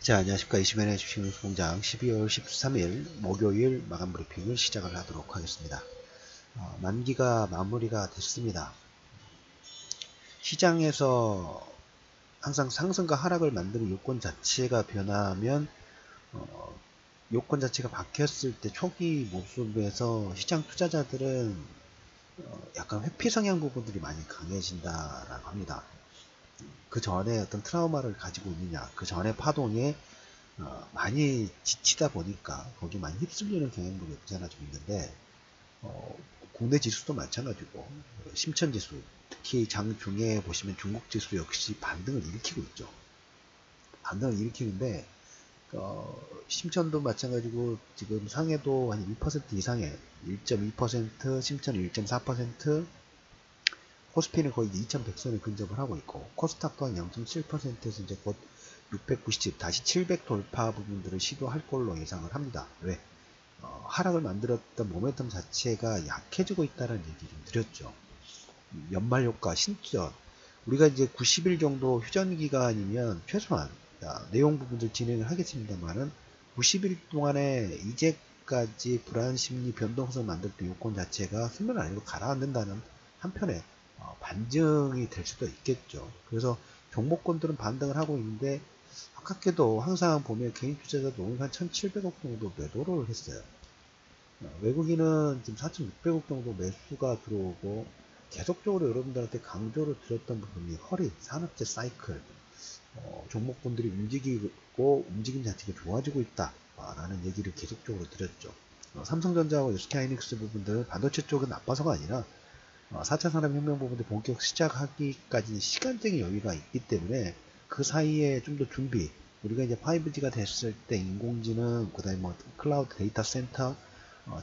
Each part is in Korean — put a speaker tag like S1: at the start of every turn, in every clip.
S1: 자, 안녕하십니까. 이시맨의 주식공장 12월 13일 목요일 마감 브리핑을 시작을 하도록 하겠습니다. 만기가 마무리가 됐습니다. 시장에서 항상 상승과 하락을 만드는 요건 자체가 변하면 요건 자체가 바뀌었을 때 초기 모습에서 시장 투자자들은 약간 회피 성향 부분들이 많이 강해진다라고 합니다. 그 전에 어떤 트라우마를 가지고 있느냐, 그 전에 파동에 많이 지치다 보니까 거기 많이 휩쓸리는 경향들이 없지 않아 좀 있는데, 국내 지수도 마찬가지고 심천지수, 특히 장중에 보시면 중국지수 역시 반등을 일으키고 있죠. 반등을 일으키는데 심천도 마찬가지고 지금 상해도 한 1% 이상의 1.2%, 심천 1.4%, 코스피는 거의 2100선을 근접을 하고 있고, 코스닥 또한 0.7%에서 이제 곧 690, 다시 700 돌파 부분들을 시도할 걸로 예상을 합니다. 왜? 하락을 만들었던 모멘텀 자체가 약해지고 있다는 얘기 좀 드렸죠. 연말 효과, 신전. 우리가 이제 90일 정도 휴전 기간이면 최소한 내용 부분들 진행을 하겠습니다만은 90일 동안에 이제까지 불안 심리 변동성 만들었던 요건 자체가 수면 아니고 가라앉는다는 한편에 반증이 될 수도 있겠죠. 그래서 종목군들은 반등을 하고 있는데, 아깝게도 항상 보면 개인 투자자도 오늘 한 1,700억 정도 매도를 했어요. 외국인은 지금 4,600억 정도 매수가 들어오고, 계속적으로 여러분들한테 강조를 드렸던 부분이 허리, 산업재 사이클, 종목군들이 움직이고 움직임 자체가 좋아지고 있다 라는 얘기를 계속적으로 드렸죠. 삼성전자와 SK하이닉스 부분들 반도체 쪽은 나빠서가 아니라 4차 산업혁명 부분들 본격 시작하기까지는 시간적인 여유가 있기 때문에 그 사이에 좀 더 준비, 우리가 이제 5G가 됐을 때 인공지능, 그 다음에 뭐 클라우드 데이터 센터,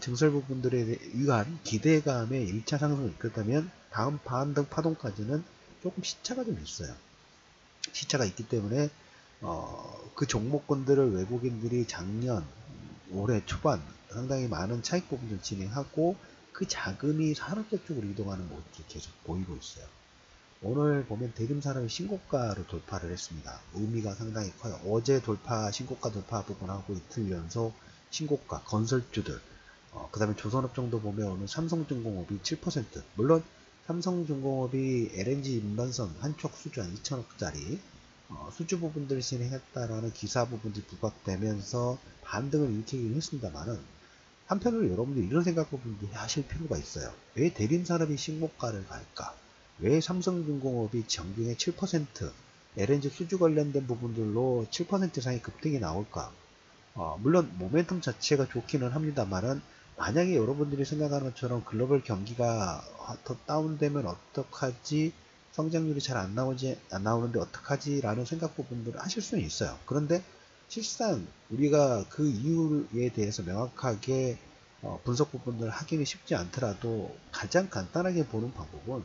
S1: 증설 부분들에 의한 기대감의 1차 상승을 이끌었다면 다음 반등 파동까지는 조금 시차가 좀 있어요. 시차가 있기 때문에 그 종목군들을 외국인들이 작년 올해 초반 상당히 많은 차익 부분을 진행하고 그 자금이 산업재 쪽으로 이동하는 모습을 계속 보이고 있어요. 오늘 보면 대림산업이 신고가로 돌파를 했습니다. 의미가 상당히 커요. 어제 신고가 돌파 부분하고 이틀 연속 신고가, 건설주들, 그 다음에 조선업 정도 보면 오늘 삼성중공업이 7%, 물론 삼성중공업이 LNG 인반선 한쪽 수주 한 2천억짜리 수주 부분들을 진행했다라는 기사 부분들이 부각되면서 반등을 일으키긴 했습니다만은, 한편으로 여러분들이 이런 생각 부분도 하실 필요가 있어요. 왜 대림산업이 신고가를 갈까? 왜 삼성중공업이 정중에 7%, LNG 수주 관련된 부분들로 7% 이상의 급등이 나올까? 물론 모멘텀 자체가 좋기는 합니다만은, 만약에 여러분들이 생각하는 것처럼 글로벌 경기가 더 다운되면 어떡하지? 성장률이 잘 안 나오는데 어떡하지? 라는 생각 부분들을 하실 수는 있어요. 그런데 실상 우리가 그 이유에 대해서 명확하게 분석 부분들을 하기는 쉽지 않더라도 가장 간단하게 보는 방법은,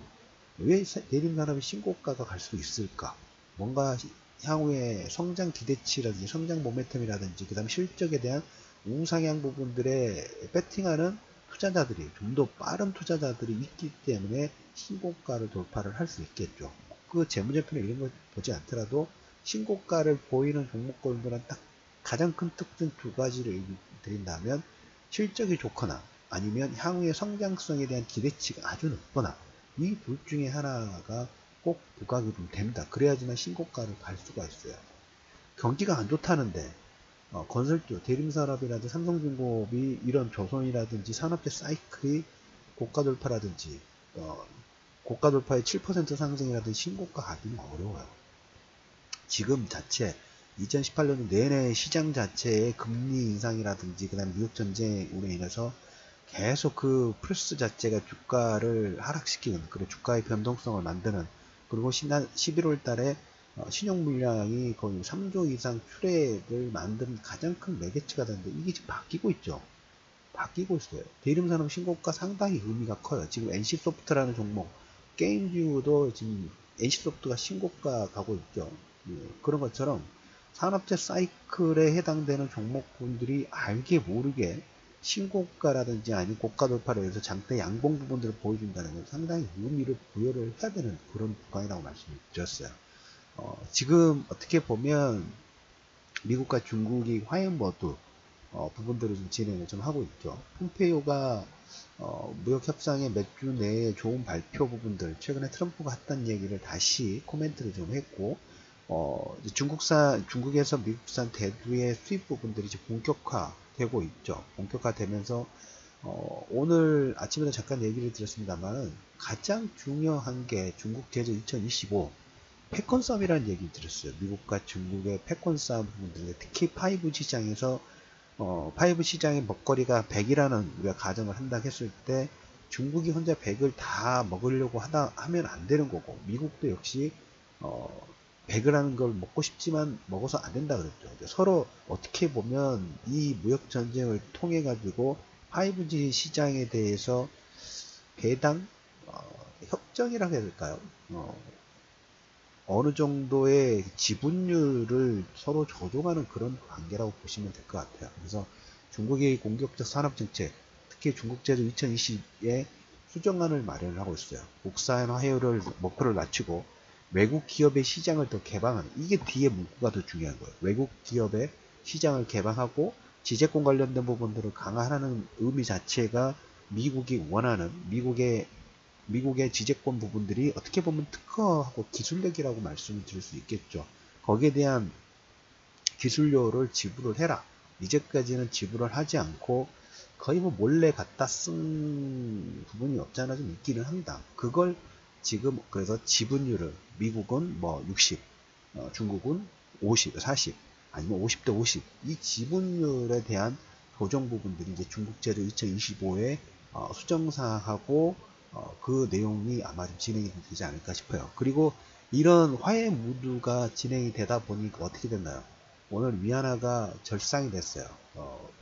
S1: 왜 대림산업이 신고가가 갈 수 있을까? 뭔가 향후에 성장 기대치라든지 성장 모멘텀이라든지 그 다음 실적에 대한 우상향 부분들에 배팅하는 투자자들이, 좀 더 빠른 투자자들이 있기 때문에 신고가를 돌파를 할 수 있겠죠. 그 재무제표나 이런 걸 보지 않더라도 신고가를 보이는 종목군들은 딱 가장 큰 특징 두 가지를 드린다면, 실적이 좋거나 아니면 향후의 성장성에 대한 기대치가 아주 높거나, 이 둘 중에 하나가 꼭 부각이 좀 됩니다. 그래야지만 신고가를 갈 수가 있어요. 경기가 안 좋다는데 건설주, 대림산업이라든지 삼성중공업이 이런 조선이라든지 산업재 사이클이 고가 돌파라든지 고가 돌파의 7% 상승이라든지 신고가 가기는 어려워요. 지금 자체 2018년 내내 시장 자체의 금리 인상이라든지 그 다음에 미국 전쟁으로 인해서 계속 그 플러스 자체가 주가를 하락시키는, 그리고 주가의 변동성을 만드는, 그리고 11월 달에 신용 물량이 거의 3조 이상 출액을 만드는 가장 큰 매개체가 되는데, 이게 지금 바뀌고 있죠. 바뀌고 있어요. 대림산업 신고가 상당히 의미가 커요. 지금 NC소프트라는 종목, 게임주도 지금 NC소프트가 신고가 가고 있죠. 그런 것처럼 산업재 사이클에 해당되는 종목군들이 알게 모르게 신고가라든지 아니면 고가 돌파를 해서 장대 양봉 부분들을 보여준다는 건 상당히 의미를 부여를 해야 되는 그런 구간이라고 말씀을 드렸어요. 지금 어떻게 보면 미국과 중국이 화해 모드 부분들을 좀 진행을 좀 하고 있죠. 폼페이오가 무역 협상의 몇 주 내에 좋은 발표 부분들, 최근에 트럼프가 했던 얘기를 다시 코멘트를 좀 했고, 이제 중국에서 미국산 대두의 수입 부분들이 이제 본격화되고 있죠. 본격화되면서 오늘 아침에도 잠깐 얘기를 드렸습니다만 가장 중요한 게 중국 제조 2025 패권 싸움이라는 얘기를 들었어요. 미국과 중국의 패권 싸움 부분들, 특히 5G 시장에서 5 시장의 먹거리가 100이라는 우리가 가정을 한다 했을 때 중국이 혼자 100을 다 먹으려고 하면 안 되는 거고, 미국도 역시 100을 하는 걸 먹고 싶지만 먹어서 안 된다 그랬죠. 서로 어떻게 보면 이 무역 전쟁을 통해 가지고 5G 시장에 대해서 배당 협정이라고 해야 될까요? 어느 정도의 지분율을 서로 조종하는 그런 관계라고 보시면 될 것 같아요. 그래서 중국의 공격적 산업정책, 특히 중국제조 2020에 수정안을 마련하고 있어요. 국산화율을 목표를 낮추고 외국 기업의 시장을 더 개방하는, 이게 뒤에 문구가 더 중요한 거예요. 외국 기업의 시장을 개방하고 지재권 관련된 부분들을 강화하는 의미 자체가 미국이 원하는 미국의 지재권 부분들이 어떻게 보면 특허하고 기술력이라고 말씀을 드릴 수 있겠죠. 거기에 대한 기술료를 지불을 해라. 이제까지는 지불을 하지 않고 거의 뭐 몰래 갖다 쓴 부분이 없잖아 좀 있기는 합니다. 그걸 지금 그래서 지분율을 미국은 뭐 60, 중국은 50, 40, 아니면 50대 50, 이 지분율에 대한 조정 부분들이 이제 중국제조 2025에 수정사항하고 그 내용이 아마 좀 진행이 되지 않을까 싶어요. 그리고 이런 화해 무드가 진행이 되다 보니까 어떻게 됐나요? 오늘 위안화가 절상이 됐어요.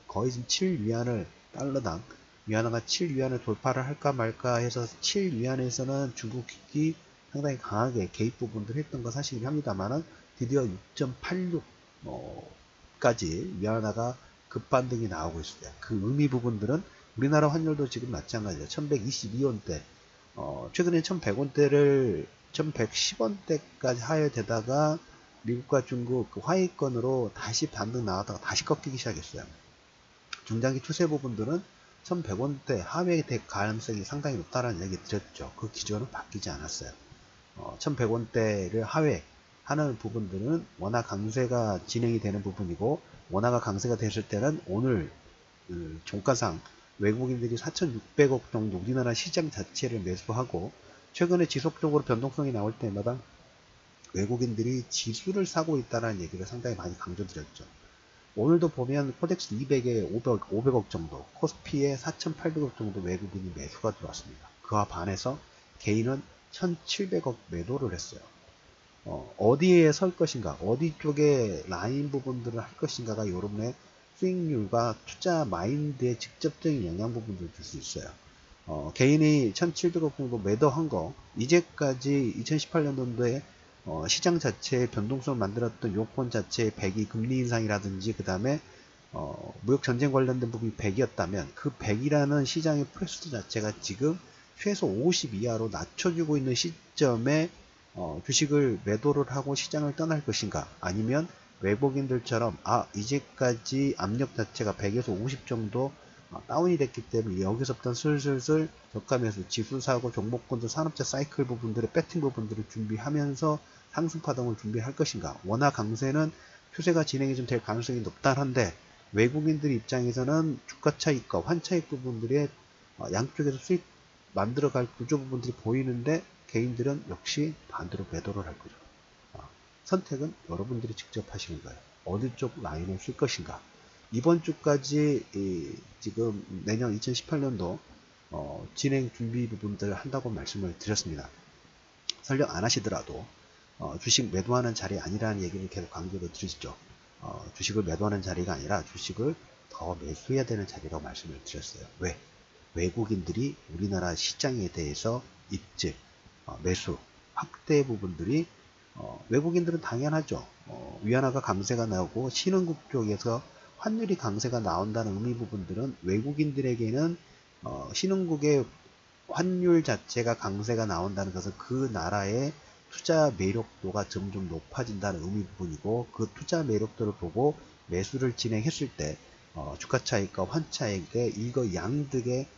S1: 거의 지금 7위안을 달러당 위안화가 7위안을 돌파를 할까 말까 해서 7위안에서는 중국이 상당히 강하게 개입 부분들을 했던 거 사실이긴 합니다만은 드디어 6.86까지 위안화가 급반등이 나오고 있어요. 그 의미 부분들은 우리나라 환율도 지금 마찬가지예요. 1122원대, 최근에 1100원대를 1110원대까지 하회되다가 미국과 중국 그 화해권으로 다시 반등 나왔다가 다시 꺾이기 시작했어요. 중장기 추세 부분들은 1100원대 하회될 가능성이 상당히 높다는 얘기 드렸죠. 그 기조는 바뀌지 않았어요. 1100원대를 하회하는 부분들은 원화 강세가 진행이 되는 부분이고, 원화가 강세가 됐을 때는 오늘 종가상 외국인들이 4,600억 정도 우리나라 시장 자체를 매수하고, 최근에 지속적으로 변동성이 나올 때마다 외국인들이 지수를 사고 있다는 얘기를 상당히 많이 강조드렸죠. 오늘도 보면 코덱스 200에 500억 정도, 코스피에 4,800억 정도 외국인이 매수가 들어왔습니다. 그와 반해서 개인은 1,700억 매도를 했어요. 어디에 설 것인가, 어디 쪽에 라인 부분들을 할 것인가가 여러분의 수익률과 투자 마인드에 직접적인 영향 부분들을 줄 수 있어요. 개인이 1,700억 정도 매도한 거, 이제까지 2018년도에 시장 자체의 변동성을 만들었던 요건 자체의 100이 금리 인상이라든지 그 다음에 무역 전쟁 관련된 부분이 100이었다면 그 100이라는 시장의 프레스 자체가 지금 최소 50 이하로 낮춰주고 있는 시점에 주식을 매도를 하고 시장을 떠날 것인가, 아니면 외국인들처럼 이제까지 압력 자체가 100에서 50 정도 다운이 됐기 때문에 여기서부터 슬슬슬 저가 매수, 지수 사고, 종목권도 산업재 사이클 부분들의 배팅 부분들을 준비하면서 상승 파동을 준비할 것인가. 원화 강세는 추세가 진행이 좀 될 가능성이 높다한데 외국인들 입장에서는 주가 차익과 환 차익 부분들의 양쪽에서 수익 만들어갈 구조 부분들이 보이는데 개인들은 역시 반대로 매도를 할 거죠. 선택은 여러분들이 직접 하시는 거예요. 어느 쪽 라인을 쓸 것인가. 이번 주까지 지금 내년 2018년도 진행 준비 부분들을 한다고 말씀을 드렸습니다. 설령 안 하시더라도 주식 매도하는 자리 아니라는 얘기를 계속 강조를 드리시죠. 주식을 매도하는 자리가 아니라 주식을 더 매수해야 되는 자리라고 말씀을 드렸어요. 왜? 외국인들이 우리나라 시장에 대해서 입증, 매수, 확대 부분들이 외국인들은 당연하죠. 위안화가 강세가 나오고 신흥국 쪽에서 환율이 강세가 나온다는 의미 부분들은 외국인들에게는 신흥국의 환율 자체가 강세가 나온다는 것은 그 나라의 투자 매력도가 점점 높아진다는 의미 부분이고, 그 투자 매력도를 보고 매수를 진행했을 때 주가 차익과 환차익의 이거 양득의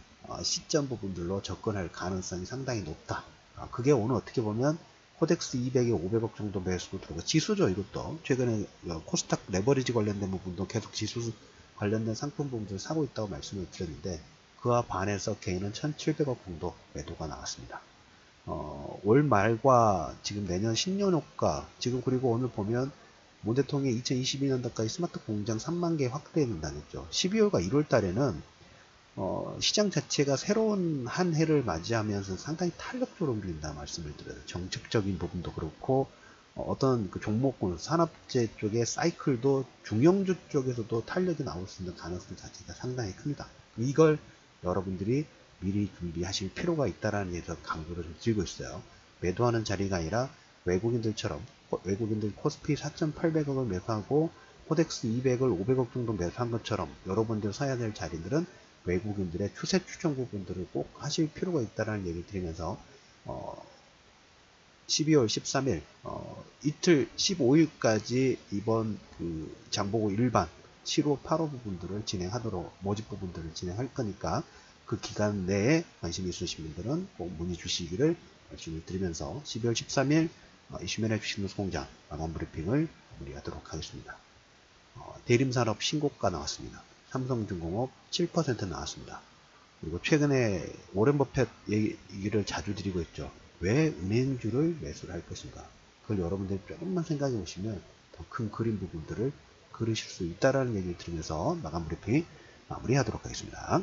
S1: 시점 부분들로 접근할 가능성이 상당히 높다. 그게 오늘 어떻게 보면 코덱스 200에 500억 정도 매수도 들어오고, 지수죠. 이것도 최근에 코스닥 레버리지 관련된 부분도 계속 지수 관련된 상품 부분들을 사고 있다고 말씀을 드렸는데, 그와 반해서 개인은 1700억 정도 매도가 나왔습니다. 올 말과 지금 내년 신년효과, 지금 그리고 오늘 보면 문 대통령이 2022년도까지 스마트 공장 3만 개 확대된다는 했죠. 12월과 1월 달에는 시장 자체가 새로운 한 해를 맞이하면서 상당히 탄력적으로 움직인다 말씀을 드려요. 정책적인 부분도 그렇고, 어떤 그 종목군, 산업재 쪽의 사이클도 중형주 쪽에서도 탄력이 나올 수 있는 가능성 자체가 상당히 큽니다. 이걸 여러분들이 미리 준비하실 필요가 있다라는 얘기에서 강조를 좀 드리고 있어요. 매도하는 자리가 아니라 외국인들처럼, 외국인들 코스피 4,800억을 매수하고 코덱스 200을 500억 정도 매수한 것처럼 여러분들 사야 될 자리들은 외국인들의 추세 추정 부분들을 꼭 하실 필요가 있다는 얘기를 드리면서 12월 13일 이틀 15일까지 이번 그 장보고 일반 7호 8호 부분들을 진행하도록, 모집 부분들을 진행할 거니까 그 기간 내에 관심 있으신 분들은 꼭 문의 주시기를 말씀을 드리면서 12월 13일 이슈맨의 주식노스공장 마감 브리핑을 마무리하도록 하겠습니다. 대림산업 신고가 나왔습니다. 삼성중공업 7% 나왔습니다. 그리고 최근에 워렌 버핏 얘기를 자주 드리고 있죠. 왜 은행주를 매수를 할 것인가? 그걸 여러분들이 조금만 생각해 보시면 더 큰 그림 부분들을 그리실 수 있다라는 얘기를 들으면서 마감 브리핑 마무리하도록 하겠습니다.